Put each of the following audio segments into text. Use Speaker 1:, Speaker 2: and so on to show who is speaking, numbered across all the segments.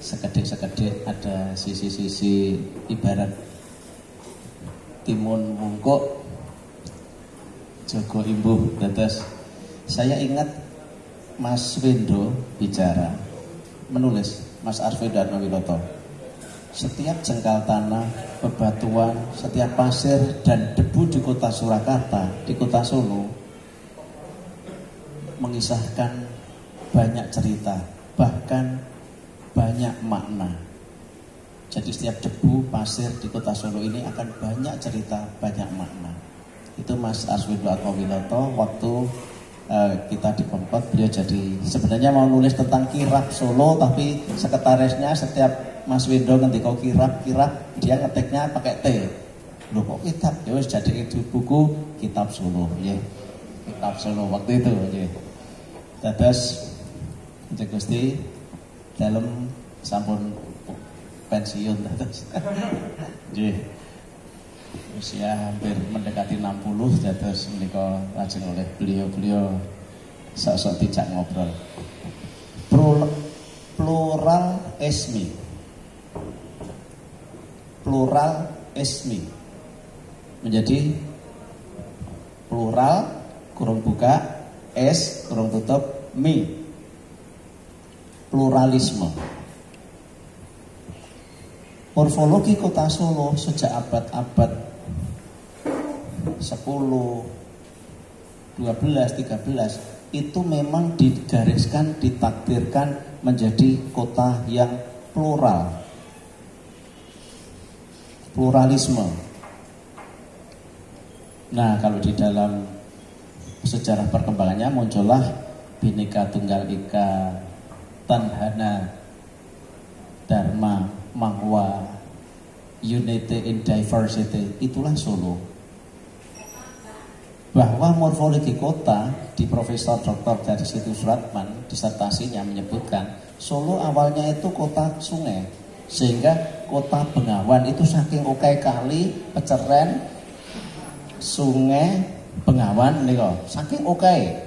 Speaker 1: sekedhik-sekedhik ada sisi-sisi ibarat timun mungkuk Jogo imbuh. Dados saya ingat Mas Wendo bicara, menulis, Mas Arswendo Atmawiloto, setiap jengkal tanah, bebatuan, setiap pasir dan debu di kota Surakarta, di kota Solo mengisahkan banyak cerita, bahkan banyak makna. Jadi setiap debu, pasir di kota Solo ini akan banyak cerita, banyak makna. Itu Mas Arswendo Atmawiloto waktu kita di Pemkot, beliau jadi sebenarnya mau nulis tentang kirab Solo, tapi sekretarisnya setiap Mas Wendo ngendika kirab dia ngetiknya pakai T. Loh kok kitab? Ya wis jadi itu buku Kitab Solo, ya. Kitab Solo waktu itu, ya. Dados Gusti dalam sampun pensiun dados. Nggih. Usia hampir mendekati 60, dados menika lajeng oleh beliau sok-sok dijak ngobrol. Pluralisme. Pluralisme menjadi plural kurung buka es kurung tutup mi. Pluralisme. Morfologi kota Solo sejak abad-abad 10, 12, 13 itu memang digariskan, ditakdirkan menjadi kota yang plural. Pluralisme. Nah, kalau di dalam sejarah perkembangannya muncullah Bhinneka Tunggal Ika, Tanhana, Dharma, Mahwa, Unity in Diversity, itulah Solo. Bahwa morfologi kota di Profesor Dr. Dari Situ Suratman disertasinya menyebutkan Solo awalnya itu kota sungai, sehingga kota Bengawan itu saking okai kali peceren sungai Bengawan nih, saking okai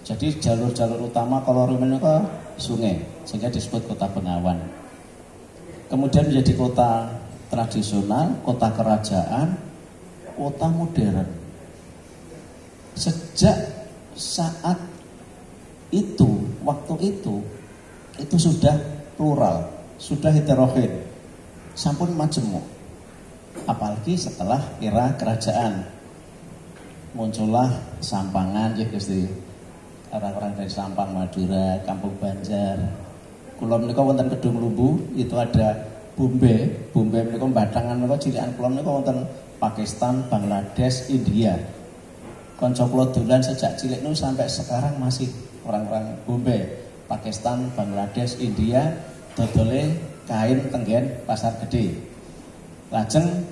Speaker 1: jadi jalur-jalur utama kalau menika sungai, sehingga disebut kota Bengawan. Kemudian menjadi kota tradisional, kota kerajaan, kota modern. Sejak saat itu, waktu itu sudah plural, sudah heterogen, sampun majemuk. Apalagi setelah era kerajaan, muncullah Sampangan, ya Gusti. Orang-orang dari Sampang, Madura, Kampung Banjar. Kula menika wonten Kedung Lumbu, itu ada Bombay menika batangan menika cilikan kula menika wonten Pakistan, Bangladesh, India. Kanca kula dolan sejak cilik niku sampai sekarang masih orang-orang Bombay, Pakistan, Bangladesh, India dodole kain tenggen Pasar Gede. Lajeng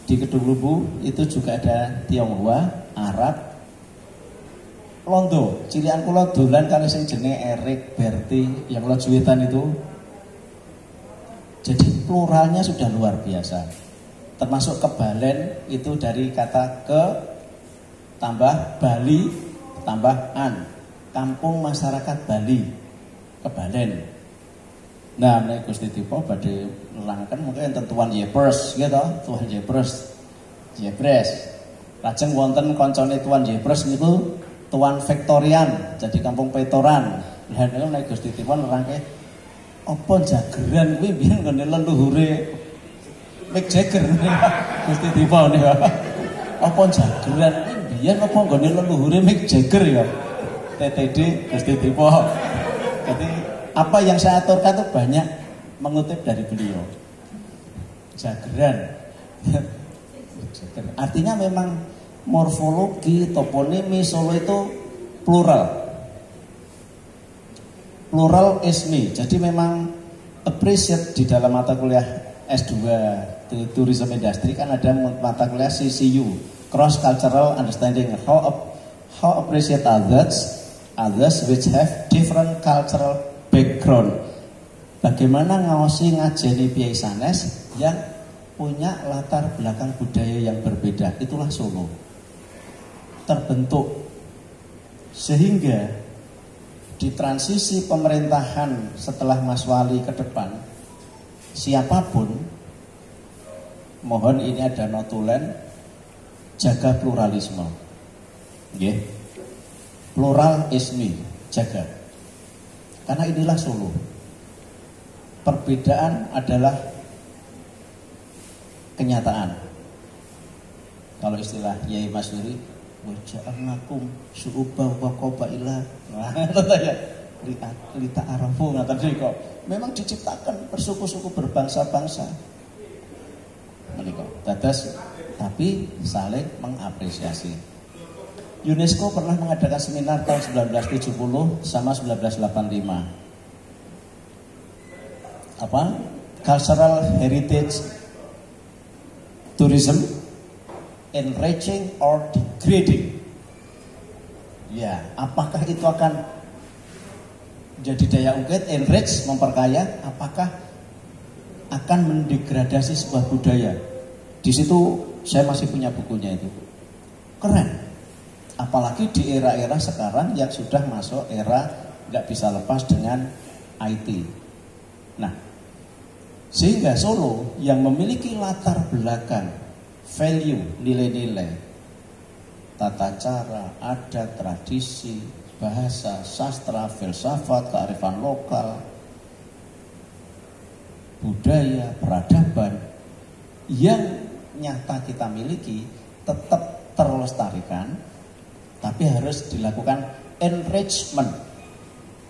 Speaker 1: di Kedung Lumbu itu juga ada Tionghoa, Arab, Londo. Cilian kula dolan kali sing jenenge Erik, Berti, yang kula juwitan itu. Jadi pluralnya sudah luar biasa. Termasuk Kebalen itu dari kata ke tambah Bali tambah an. Kampung masyarakat Bali, Kebalen. Nah, nek Gusti Tipo badhe nerangken mungkin enten Tuan Yepres gitu, Tuan Yepres. Lajeng wonten kancane Tuan Yepres niku Tuan Victorian, jadi Kampung Petoran. Lah niku nek Gusti Tipo nerangke apa jageran kuwi biyen nggone leluhure Mick Jagger. Gusti Tipo niku. Apa jageran kuwi biyen apa nggone leluhure Mick Jagger ya. TTD Gusti Tipo. Jadi apa yang saya aturkan itu banyak mengutip dari beliau. Jageran. Artinya memang morfologi, toponimi Solo itu plural. Pluralisme. Jadi memang appreciate di dalam mata kuliah S2 Tourism Industry kan ada mata kuliah CCU, Cross Cultural Understanding, how appreciate others which have different cultural background. Bagaimana ngawasi ngajeni piyai sanes yang punya latar belakang budaya yang berbeda. Itulah Solo terbentuk, sehingga di transisi pemerintahan setelah Mas Wali ke depan, siapapun, mohon ini ada notulen, jaga pluralisme. Yeah. Plural ismi, jaga. Karena inilah Solo. Perbedaan adalah kenyataan. Kalau istilah Yai Masyuri, waja'alnakum syu'uban wa qabailah. Nah, ya. Lita arafu ngaten kok. Memang diciptakan bersuku-suku berbangsa-bangsa. Menika. Dados tapi saling mengapresiasi. UNESCO pernah mengadakan seminar tahun 1970 sama 1985. Apa? Cultural Heritage Tourism Enriching or Degrading. Ya, apakah itu akan jadi daya ungkit, enrich, memperkaya, apakah akan mendegradasi sebuah budaya? Di situ saya masih punya bukunya itu. Keren. Apalagi di era-era sekarang yang sudah masuk era nggak bisa lepas dengan IT. Nah, sehingga Solo yang memiliki latar belakang, value, nilai-nilai, tata cara, adat, tradisi, bahasa, sastra, filsafat, kearifan lokal, budaya, peradaban yang nyata kita miliki tetap terlestarikan, tapi harus dilakukan enrichment,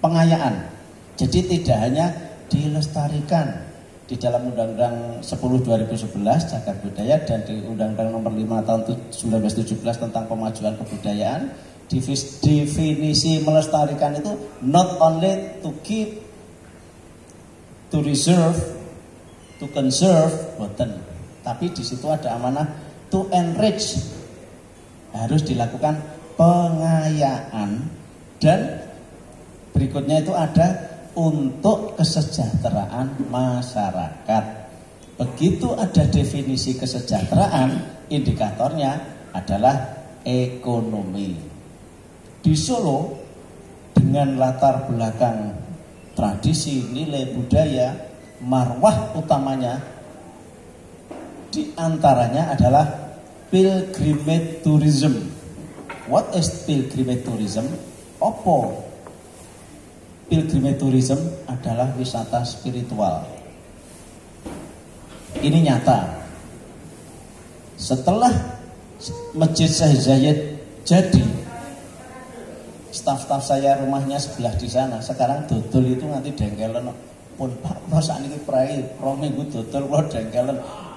Speaker 1: pengayaan. Jadi tidak hanya dilestarikan di dalam Undang-Undang 10 2011 Cagar Budaya dan di Undang-Undang Nomor 5 tahun 1917 tentang Pemajuan Kebudayaan, definisi melestarikan itu not only to keep, to reserve, to conserve, boten. Tapi di situ ada amanah to enrich, harus dilakukan pengayaan, dan berikutnya itu ada untuk kesejahteraan masyarakat. Begitu ada definisi kesejahteraan, indikatornya adalah ekonomi. Di Solo dengan latar belakang tradisi, nilai budaya, marwah utamanya di antaranya adalah pilgrimage tourism. What is pilgrimage tourism? Opo? Pilgrimage tourism adalah wisata spiritual. Ini nyata. Setelah Masjid Syekh Zayed jadi, staf-staf saya rumahnya sebelah di sana. Sekarang dodol itu nanti dengkelen. Pun Pak, saat ini prai, minggu dodol kalau dengkelen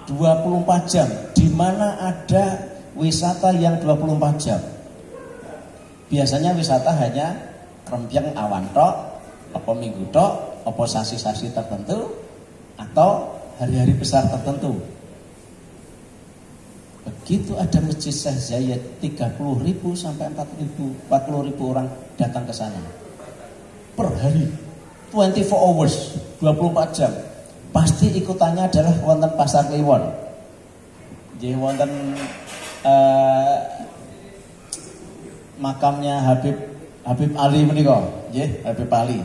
Speaker 1: 24 jam. Di mana ada wisata yang 24 jam? Biasanya wisata hanya krempyeng awan tok, apa minggu tok, apa sasi-sasi tertentu, atau hari-hari besar tertentu. Begitu ada Masjid Syekh Zayed, 30.000 sampai 40.000 orang datang ke sana per hari, 24 hours, 24 jam. Pasti ikutannya adalah wonten Pasar Kliwon. Jadi wonten makamnya Habib Ali menika, nggih, Habib Ali.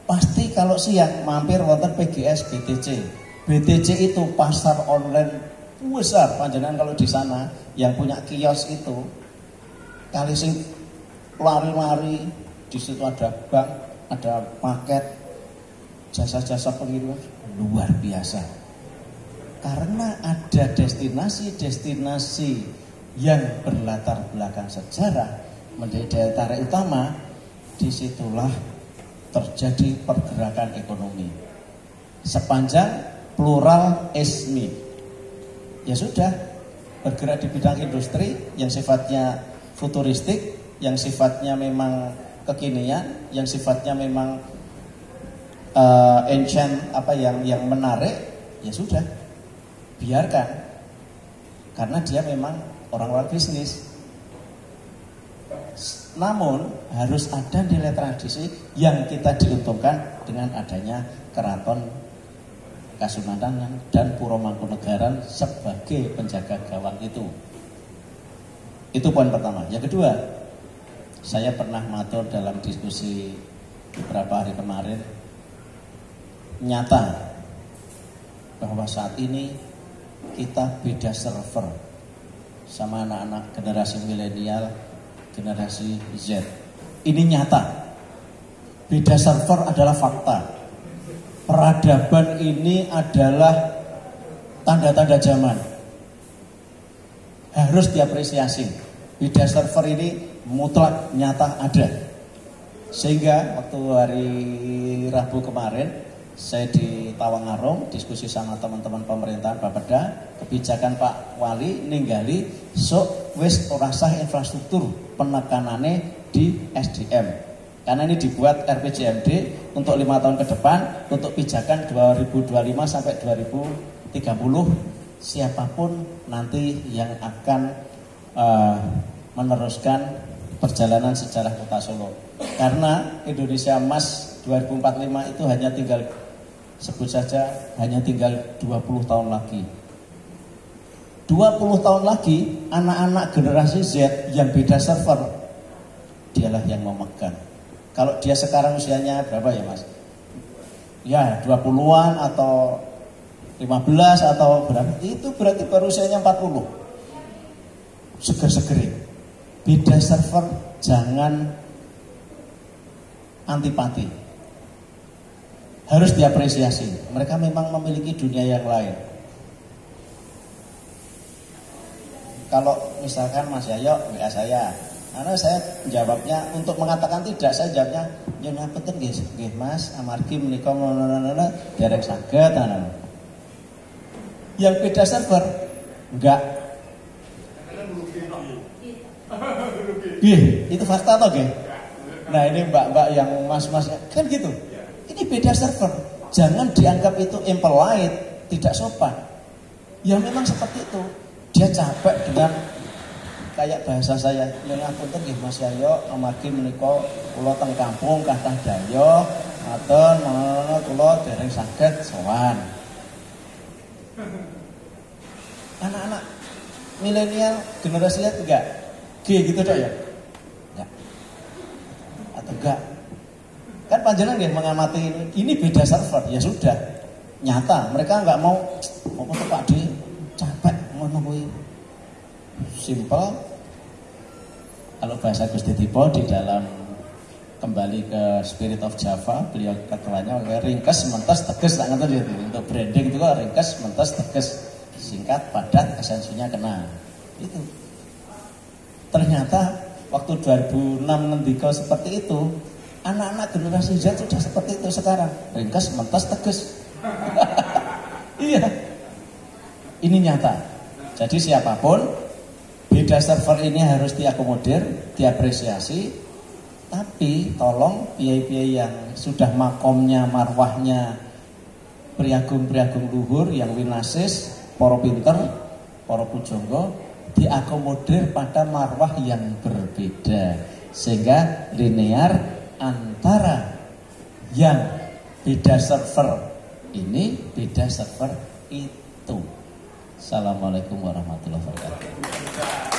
Speaker 1: Pasti kalau siang mampir wonten PGS BTC. BTC itu pasar online besar. Panjenengan kalau di sana yang punya kios itu kali sing lari-lari, di situ ada bank, ada paket, jasa-jasa pengiriman luar biasa. Karena ada destinasi-destinasi yang berlatar belakang sejarah menjadi daya tarik utama, disitulah terjadi pergerakan ekonomi. Sepanjang plural ismi, ya sudah, bergerak di bidang industri yang sifatnya futuristik, yang sifatnya memang kekinian, yang sifatnya memang ancient, apa yang menarik, ya sudah, biarkan, karena dia memang orang-orang bisnis. Namun harus ada nilai tradisi yang kita diuntungkan dengan adanya keraton Kasunananan dan Puro Mangkunegaran sebagai penjaga gawang itu. Itu poin pertama. Yang kedua, saya pernah matur dalam diskusi beberapa hari kemarin, nyata bahwa saat ini kita beda server sama anak-anak generasi milenial, generasi Z. Ini nyata. Beda server adalah fakta. Peradaban ini adalah tanda-tanda zaman. Harus diapresiasi. Beda server ini mutlak nyata ada. Sehingga waktu hari Rabu kemarin saya di Tawangarung diskusi sama teman-teman pemerintahan Bapeda, kebijakan Pak Wali ninggali sok wis ora sah infrastruktur penekanane di SDM. Karena ini dibuat RPJMD untuk 5 tahun ke depan untuk pijakan 2025 sampai 2030 siapapun nanti yang akan meneruskan perjalanan sejarah Kota Solo. Karena Indonesia Emas 2045 itu hanya tinggal, sebut saja hanya tinggal 20 tahun lagi. 20 tahun lagi anak-anak generasi Z yang beda server dialah yang memegang. Kalau dia sekarang usianya berapa ya Mas? Ya 20-an atau 15 atau berapa? Itu berarti baru usianya 40. Seger-segerin. Beda server jangan antipati. Harus diapresiasi. Mereka memang memiliki dunia yang lain. Kalau misalkan Mas Yayo WA saya, karena saya jawabnya untuk mengatakan tidak, saya jawabnya ya ngapunten nggih Mas, amargi menika derek saged ana. Yang beda server enggak. Itu fakta atau nggih? Nah, ini mbak-mbak yang mas-mas kan gitu. Ini beda server. Jangan dianggap itu impolite, tidak sopan. Ya memang seperti itu. Dia capek dengan kayak bahasa saya, yang ngapunten nggih Mas Yayo, amargi menika kula teng kampung kathah dayoh, ngaten kula dereng saged sowan. Anak-anak milenial generasi Z enggak? Gitu dok ya? Enggak. Atau enggak? Kan panjenengan nggih mengamati ini beda server, ya sudah. Nyata, mereka enggak mau apa tuh Pak D, capek ngono kuwi. Simple. Kalau bahasa Gusti Tipo di dalam kembali ke Spirit of Java, beliau ketuanya ringkas, mentas, tegas, tak ngerti itu. Untuk branding itu kok ringkas, mentas, tegas, singkat, padat, esensinya kena. Itu. Ternyata waktu 2006 ngendika seperti itu, anak-anak generasi Z sudah seperti itu sekarang. Ringkas, mentas, tegas. Iya. Ini nyata. Jadi siapapun, beda server ini harus diakomodir, diapresiasi. Tapi tolong piai-piai yang sudah makomnya, marwahnya priagung-priagung luhur yang winasis, para pinter, para pujangga diakomodir pada marwah yang berbeda sehingga linear antara yang beda server ini, beda server itu. Assalamualaikum warahmatullahi wabarakatuh.